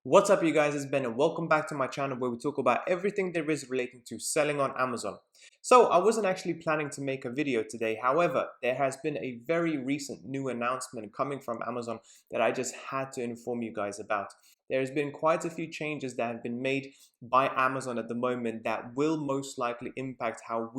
What's up, you guys? It's Ben and welcome back to my channel where we talk about everything there is relating to selling on Amazon. So I wasn't actually planning to make a video today. However, there has been a very recent new announcement coming from Amazon that I just had to inform you guys about. There's been quite a few changes that have been made by Amazon at the moment that will most likely impact how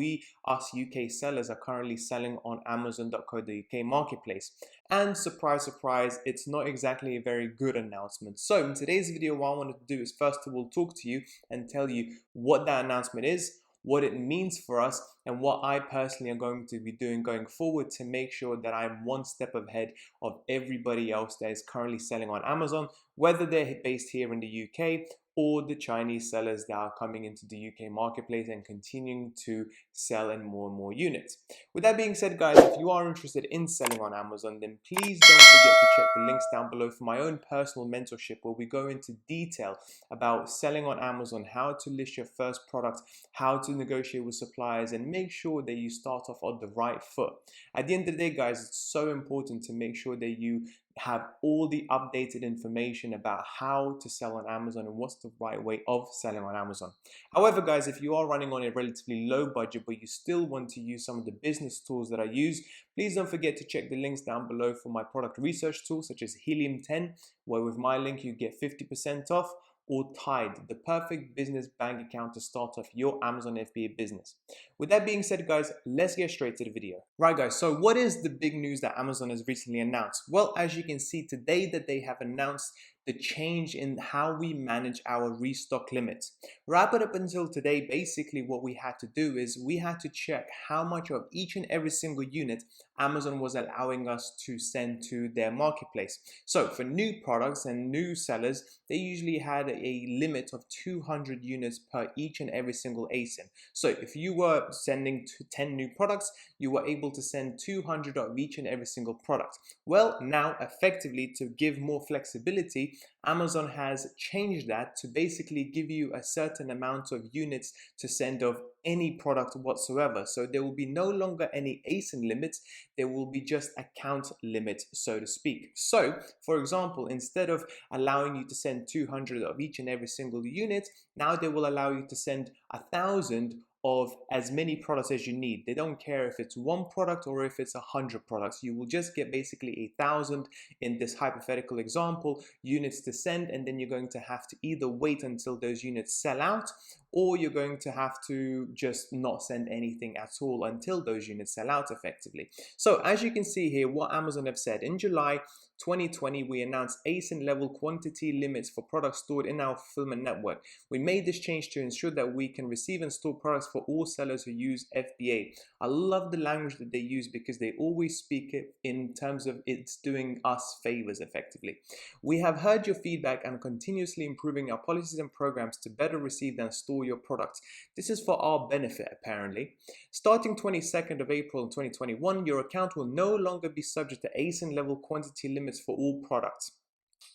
us UK sellers, are currently selling on Amazon.co.uk marketplace. And surprise, surprise, it's not exactly a very good announcement. So in today's video, what I wanted to do is first of all talk to you and tell you what that announcement is, what it means for us, and what I personally am going to be doing going forward to make sure that I'm one step ahead of everybody else that is currently selling on Amazon, whether they're based here in the UK or the Chinese sellers that are coming into the UK marketplace and continuing to sell in more and more units. With that being said, guys, if you are interested in selling on Amazon, then please don't forget to check the links down below for my own personal mentorship where we go into detail about selling on Amazon, how to list your first product, how to negotiate with suppliers, and make sure that you start off on the right foot. At the end of the day, guys, it's so important to make sure that you have all the updated information about how to sell on Amazon and what's the right way of selling on Amazon. However, guys, if you are running on a relatively low budget but you still want to use some of the business tools that I use, please don't forget to check the links down below for my product research tools such as Helium 10, where with my link you get 50% off, or Tide, the perfect business bank account to start off your Amazon FBA business. With that being said, guys, let's get straight to the video. Right, guys, so what is the big news that Amazon has recently announced? Well, as you can see today, that they have announced the change in how we manage our restock limits. Right up until today, basically what we had to do is we had to check how much of each and every single unit Amazon was allowing us to send to their marketplace. So for new products and new sellers, they usually had a limit of 200 units per each and every single ASIN. So if you were sending 10 new products, you were able to send 200 of each and every single product. Well, now effectively, to give more flexibility, Amazon has changed that to basically give you a certain amount of units to send of any product whatsoever. So there will be no longer any ASIN limits, there will be just account limits, so to speak. So for example, instead of allowing you to send 200 of each and every single unit, now they will allow you to send 1,000 of as many products as you need. They don't care if it's one product or if it's 100 products. You will just get basically 1,000, in this hypothetical example, units to send, and then you're going to have to either wait until those units sell out, or you're going to have to just not send anything at all until those units sell out effectively. So as you can see here, what Amazon have said, in July 2020, we announced ASIN level quantity limits for products stored in our fulfillment network. We made this change to ensure that we can receive and store products for all sellers who use FBA. I love the language that they use because they always speak it in terms of it's doing us favors effectively. We have heard your feedback and continuously improving our policies and programs to better receive and store your products. This is for our benefit, apparently. Starting 22nd of April 2021, your account will no longer be subject to ASIN level quantity limits for all products.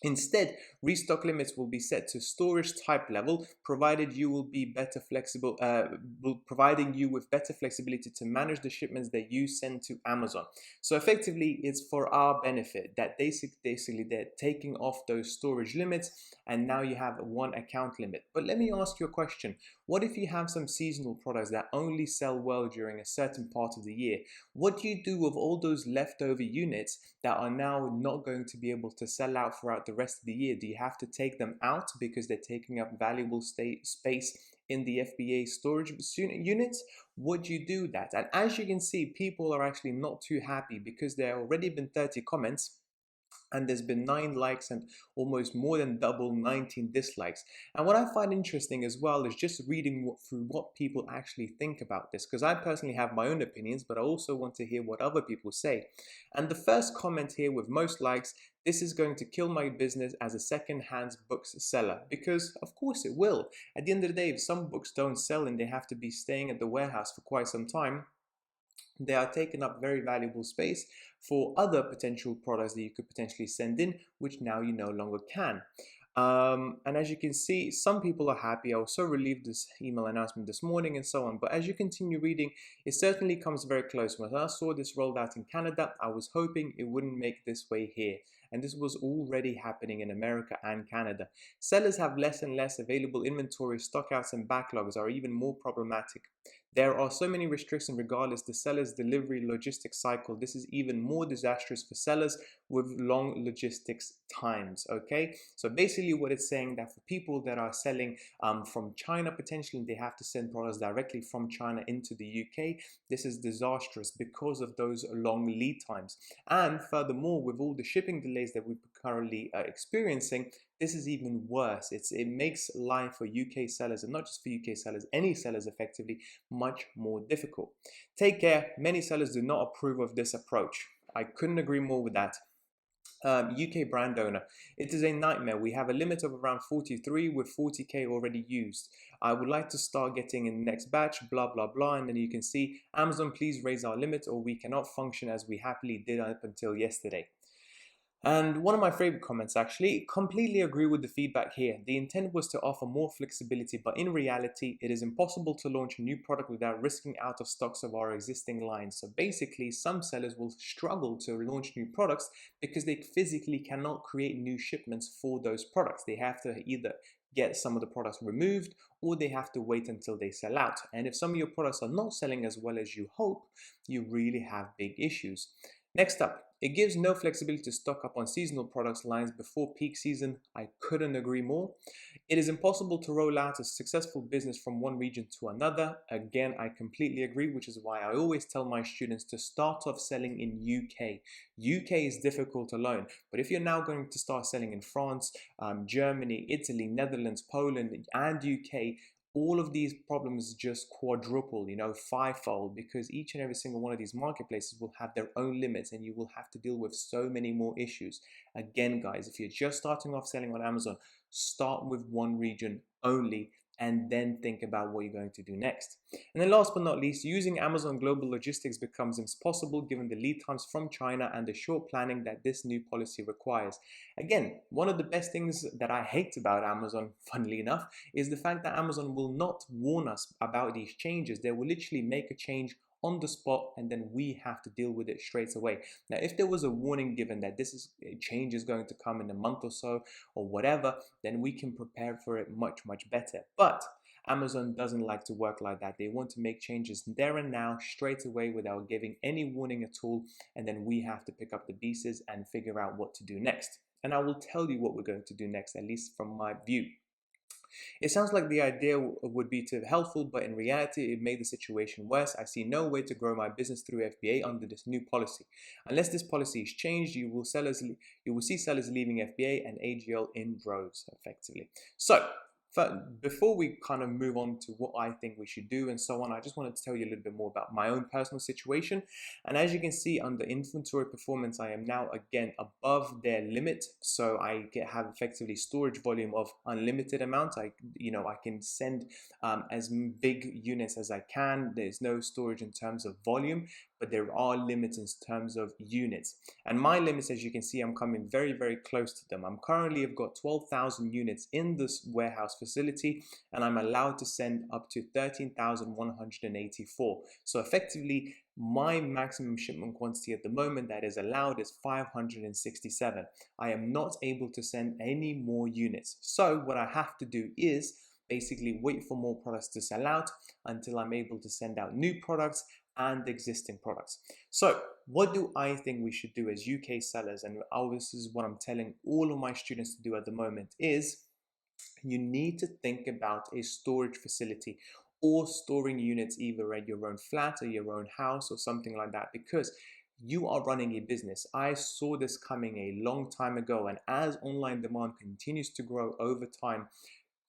Instead, restock limits will be set to storage type level, provided you will be better flexible, providing you with better flexibility to manage the shipments that you send to Amazon. So effectively, it's for our benefit that basically they're taking off those storage limits, and now you have one account limit. But let me ask you a question. What if you have some seasonal products that only sell well during a certain part of the year? What do you do with all those leftover units that are now not going to be able to sell out throughout the rest of the year? Do you have to take them out because they're taking up valuable space in the FBA storage units? Would you do that? And as you can see, people are actually not too happy because there have already been 30 comments and there's been 9 likes and almost more than double 19 dislikes. And what I find interesting as well is just reading through what people actually think about this, because I personally have my own opinions, but I also want to hear what other people say. And the first comment here with most likes: this is going to kill my business as a second-hand books seller. Because of course it will. At the end of the day, if some books don't sell and they have to be staying at the warehouse for quite some time, they are taking up very valuable space for other potential products that you could potentially send in, which now you no longer can. And as you can see, some people are happy. I was so relieved this email announcement this morning and so on. But as you continue reading, it certainly comes very close. When I saw this rolled out in Canada, I was hoping it wouldn't make this way here. and this was already happening in America and Canada. Sellers have less and less available inventory, stockouts and backlogs are even more problematic. There are so many restrictions regardless the seller's delivery logistics cycle. This is even more disastrous for sellers with long logistics times. Okay, so basically what it's saying that for people that are selling from China, potentially they have to send products directly from China into the UK. This is disastrous because of those long lead times. And furthermore, with all the shipping delays that we're currently experiencing, this is even worse. It makes life for UK sellers, and not just for UK sellers, any sellers effectively, much more difficult. Take care. Many sellers do not approve of this approach. I couldn't agree more with that. UK brand owner. It is a nightmare. We have a limit of around 43 with 40k already used. I would like to start getting in the next batch, blah, blah, blah. And then you can see, Amazon, please raise our limit or we cannot function as we happily did up until yesterday. And one of my favorite comments actually, completely agree with the feedback here. The intent was to offer more flexibility, but in reality, it is impossible to launch a new product without risking out of stocks of our existing lines. So basically, some sellers will struggle to launch new products because they physically cannot create new shipments for those products. They have to either get some of the products removed or they have to wait until they sell out. And if some of your products are not selling as well as you hope, you really have big issues. Next up, it gives no flexibility to stock up on seasonal products lines before peak season. I couldn't agree more. It is impossible to roll out a successful business from one region to another. Again, I completely agree, which is why I always tell my students to start off selling in UK. UK is difficult alone, but if you're now going to start selling in France, Germany, Italy, Netherlands, Poland, and UK, all of these problems just quadruple, fivefold, because each and every single one of these marketplaces will have their own limits and you will have to deal with so many more issues. Again, guys, if you're just starting off selling on Amazon, start with one region only and then think about what you're going to do next. And then last but not least, using Amazon Global Logistics becomes impossible given the lead times from China and the short planning that this new policy requires. Again, one of the best things that I hate about Amazon, funnily enough, is the fact that Amazon will not warn us about these changes. They will literally make a change on the spot and then we have to deal with it straight away. Now, if there was a warning given that a change is going to come in a month or so or whatever, then we can prepare for it much, much better. But Amazon doesn't like to work like that. They want to make changes there and now, straight away, without giving any warning at all, and then we have to pick up the pieces and figure out what to do next. And I will tell you what we're going to do next, at least from my view. It sounds like the idea would be to helpful, but in reality, it made the situation worse. I see no way to grow my business through FBA under this new policy. Unless this policy is changed, you will see sellers leaving FBA and AGL in droves, effectively. So, before we kind of move on to what I think we should do and so on, I just wanted to tell you a little bit more about my own personal situation. And as you can see under inventory performance, I am now again above their limit. So I have effectively storage volume of unlimited amount. I can send as big units as I can. There's no storage in terms of volume, but there are limits in terms of units. And my limits, as you can see, I'm coming very, very close to them. I've got 12,000 units in this warehouse facility, and I'm allowed to send up to 13,184. So effectively, my maximum shipment quantity at the moment that is allowed is 567. I am not able to send any more units. So what I have to do is basically wait for more products to sell out until I'm able to send out new products and existing products. So what do I think we should do as UK sellers? And this is what I'm telling all of my students to do at the moment is you need to think about a storage facility or storing units either at your own flat or your own house or something like that, because you are running a business. I saw this coming a long time ago, and as online demand continues to grow over time,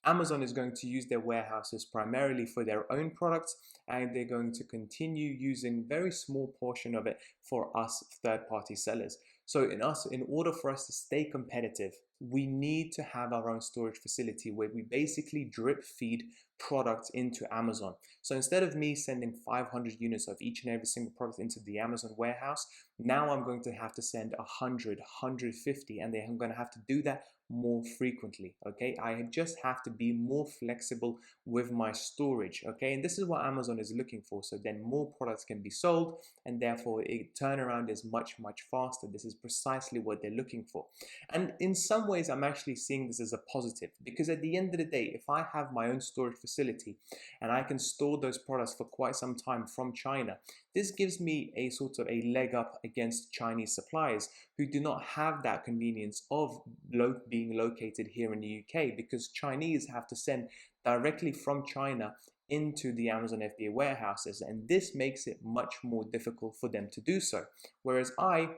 Amazon is going to use their warehouses primarily for their own products, and they're going to continue using a very small portion of it for us third-party sellers. So in order for us to stay competitive, we need to have our own storage facility where we basically drip feed products into Amazon. So instead of me sending 500 units of each and every single product into the Amazon warehouse, now I'm going to have to send 100, 150, and then I'm going to have to do that more frequently. Okay, I just have to be more flexible with my storage. Okay, and this is what Amazon is looking for. So then more products can be sold, and therefore turnaround is much faster. This is precisely what they're looking for. And in some ways, I'm actually seeing this as a positive, because at the end of the day, if I have my own storage facility and I can store those products for quite some time from China, this gives me a sort of a leg up against Chinese suppliers who do not have that convenience of being located here in the UK, because Chinese have to send directly from China into the Amazon FBA warehouses, and this makes it much more difficult for them to do so. Whereas I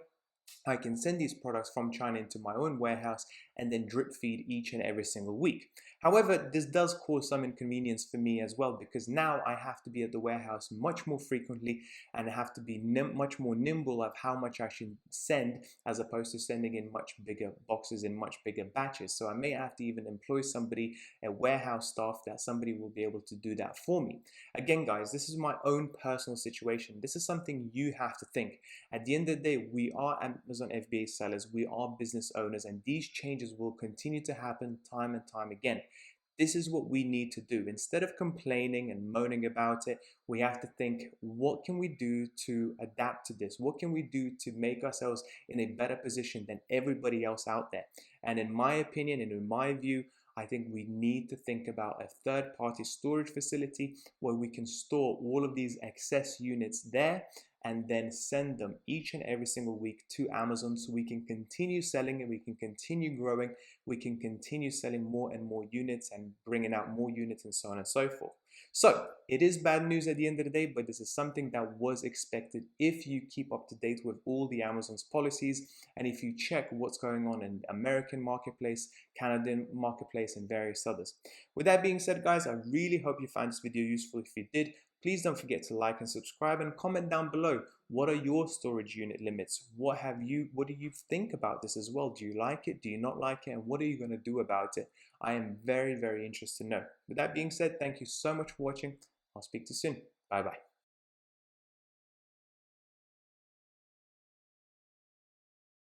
can send these products from China into my own warehouse and then drip feed each and every single week. However, this does cause some inconvenience for me as well, because now I have to be at the warehouse much more frequently and have to be much more nimble of how much I should send, as opposed to sending in much bigger boxes in much bigger batches. So I may have to even employ somebody, a warehouse staff, that somebody will be able to do that for me. Again, guys, this is my own personal situation. This is something you have to think. At the end of the day, we are Amazon FBA sellers, we are business owners, and these changes will continue to happen time and time again. This is what we need to do. Instead of complaining and moaning about it, we have to think, what can we do to adapt to this? What can we do to make ourselves in a better position than everybody else out there? And in my opinion and in my view, I think we need to think about a third-party storage facility where we can store all of these excess units there and then send them each and every single week to Amazon, so we can continue selling and we can continue growing, we can continue selling more and more units and bringing out more units and so on and so forth. So it is bad news at the end of the day, but this is something that was expected if you keep up to date with all the Amazon's policies and if you check what's going on in American marketplace, Canadian marketplace, and various others. With that being said, guys, I really hope you found this video useful. If you did, please don't forget to like and subscribe and comment down below. What are your storage unit limits? What do you think about this as well? Do you like it? Do you not like it? And what are you going to do about it? I am very interested to know. With that being said, thank you so much for watching. I'll speak to you soon. Bye bye.